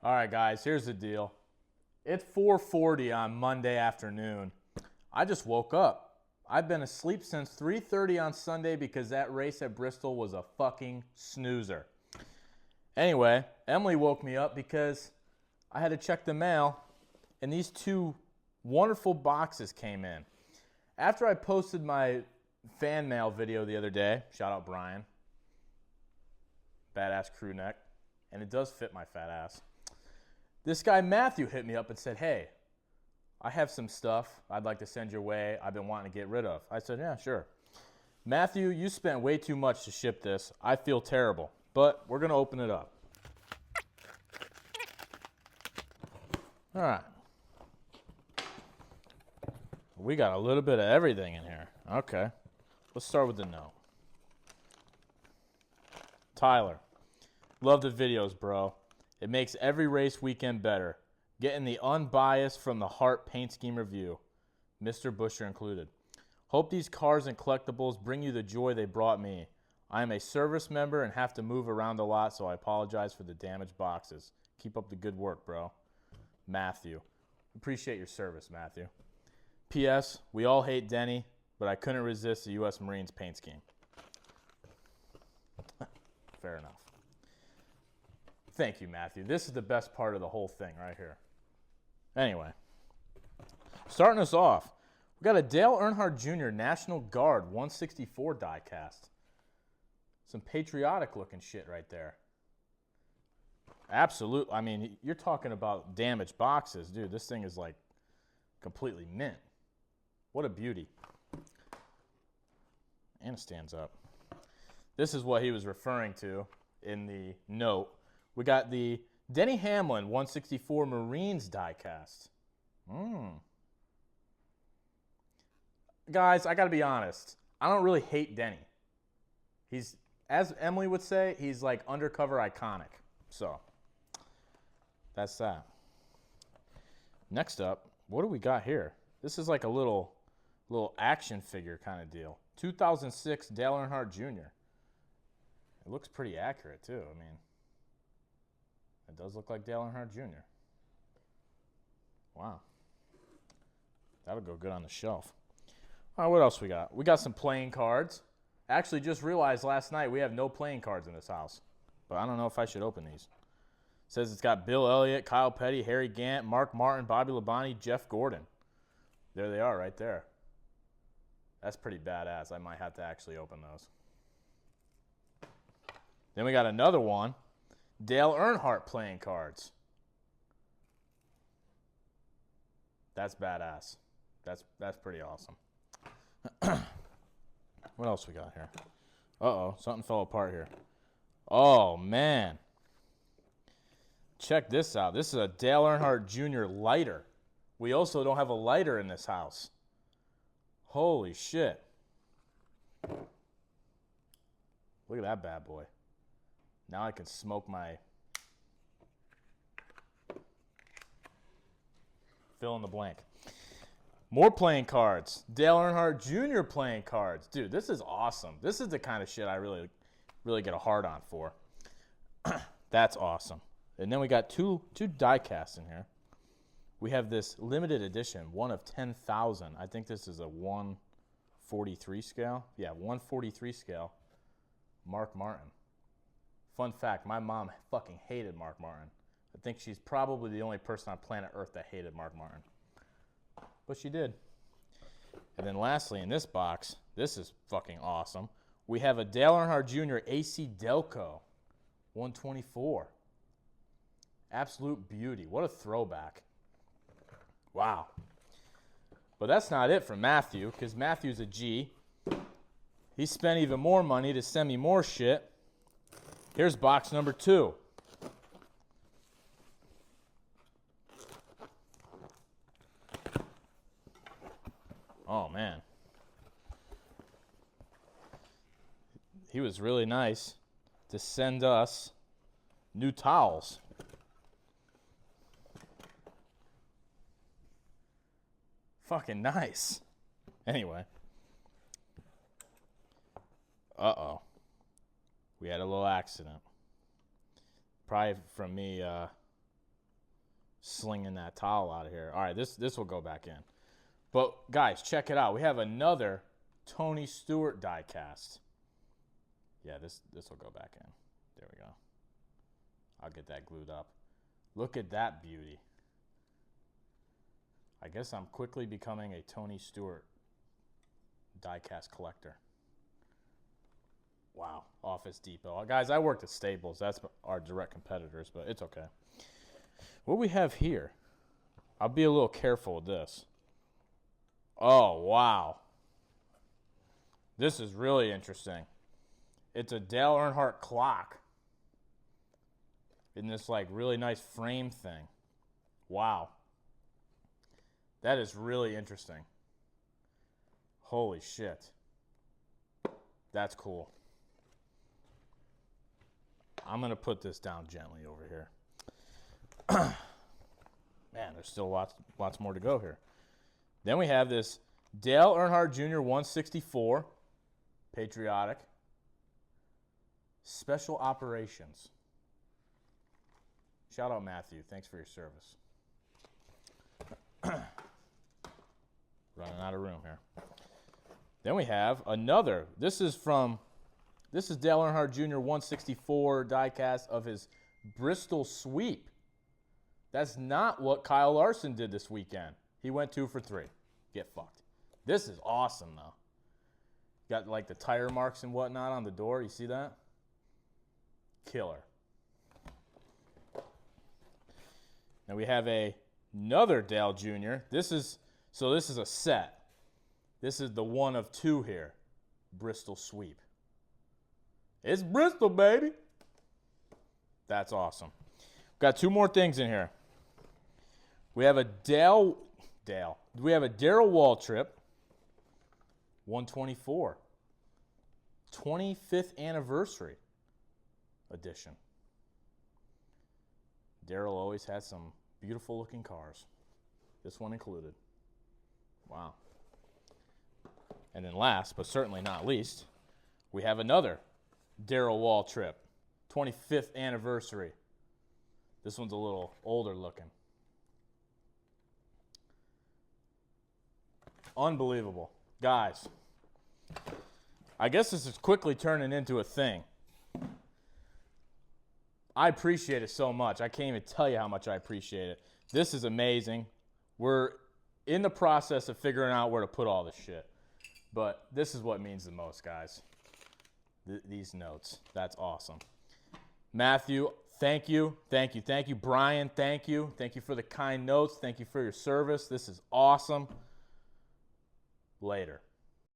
All right, guys, here's the deal. It's 4:40 on Monday afternoon. I just woke up. I've been asleep since 3:30 on Sunday because that race at Bristol was a fucking snoozer. Anyway, Emily woke me up because I had to check the mail, and these two wonderful boxes came in. After I posted my fan mail video the other day, shout out Brian, badass crew neck, and it does fit my fat ass. This guy Matthew hit me up and said, hey, I have some stuff I'd like to send your way I've been wanting to get rid of. I said, yeah, sure. Matthew, you spent way too much to ship this. I feel terrible, but we're going to open it up. All right. We got a little bit of everything in here. Okay. Let's start with the note. Tyler, love the videos, bro. It makes every race weekend better. Getting the unbiased from the heart paint scheme review. Mr. Busher included. Hope these cars and collectibles bring you the joy they brought me. I am a service member and have to move around a lot, so I apologize for the damaged boxes. Keep up the good work, bro. Matthew. Appreciate your service, Matthew. P.S. We all hate Denny, but I couldn't resist the U.S. Marines paint scheme. Fair enough. Thank you, Matthew. This is the best part of the whole thing right here. Anyway, starting us off, we got a Dale Earnhardt Jr. National Guard 164 die cast. Some patriotic looking shit right there. Absolutely. I mean, you're talking about damaged boxes. Dude, this thing is like completely mint. What a beauty. And it stands up. This is what he was referring to in the note. We got the Denny Hamlin 164 Marines die cast. Guys, I got to be honest. I don't really hate Denny. He's, as Emily would say, he's like undercover iconic. So, that's that. Next up, what do we got here? This is like a little action figure kind of deal. 2006 Dale Earnhardt Jr. It looks pretty accurate too. I mean, it does look like Dale Earnhardt Jr. Wow. That'll go good on the shelf. All right, what else we got? We got some playing cards. Actually, just realized last night we have no playing cards in this house. But I don't know if I should open these. It says it's got Bill Elliott, Kyle Petty, Harry Gant, Mark Martin, Bobby Labonte, Jeff Gordon. There they are right there. That's pretty badass. I might have to actually open those. Then we got another one. Dale Earnhardt playing cards. That's badass. That's pretty awesome. What else we got here? Uh-oh, something fell apart here. Oh, man. Check this out. This is a Dale Earnhardt Jr. lighter. We also don't have a lighter in this house. Holy shit. Look at that bad boy. Now I can smoke my fill in the blank. More playing cards. Dale Earnhardt Jr. playing cards. Dude, this is awesome. This is the kind of shit I really get a hard on for. That's awesome. And then we got two die casts in here. We have this limited edition, one of 10,000. I think this is a 143 scale. Yeah, 143 scale. Mark Martin. Fun fact, my mom fucking hated Mark Martin. I think she's probably the only person on planet Earth that hated Mark Martin. But she did. And then lastly, in this box, this is fucking awesome. We have a Dale Earnhardt Jr. AC Delco 124. Absolute beauty. What a throwback. Wow. But that's not it for Matthew, because Matthew's a G. He spent even more money to send me more shit. Here's box number 2. Oh, man. He was really nice to send us new towels. Fucking nice. Anyway. Uh-oh. We had a little accident. Probably from me slinging that towel out of here. All right, this will go back in. But, guys, check it out. We have another Tony Stewart die cast. Yeah, this will go back in. There we go. I'll get that glued up. Look at that beauty. I guess I'm quickly becoming a Tony Stewart die-cast collector. Wow, Office Depot. Guys, I worked at Staples. That's our direct competitors, but it's okay. What do we have here? I'll be a little careful with this. Oh, wow. This is really interesting. It's a Dale Earnhardt clock in this like really nice frame thing. Wow. That is really interesting. Holy shit. That's cool. I'm going to put this down gently over here. Man, there's still lots more to go here. Then we have this Dale Earnhardt Jr. 164 Patriotic Special Operations. Shout out Matthew. Thanks for your service. Running out of room here. Then we have another. This is Dale Earnhardt Jr. 164 diecast of his Bristol Sweep. That's not what Kyle Larson did this weekend. He went 2 for 3. Get fucked. This is awesome, though. Got like the tire marks and whatnot on the door. You see that? Killer. Now we have another Dale Jr. This is a set. This is the one of 2 here. Bristol Sweep. It's Bristol, baby. That's awesome. Got 2 more things in here. We have a Darrell Waltrip 124. 25th anniversary edition. Darrell always had some beautiful looking cars. This one included. Wow. And then last, but certainly not least, we have another Darrell Waltrip 25th anniversary. This one's a little older looking. Unbelievable. Guys, I guess this is quickly turning into a thing. I appreciate it so much. I can't even tell you how much I appreciate it. This is amazing. We're in the process of figuring out where to put all this shit. But this is what means the most, guys. These notes. That's awesome. Matthew, thank you. Thank you. Thank you. Brian, thank you. Thank you for the kind notes. Thank you for your service. This is awesome. Later.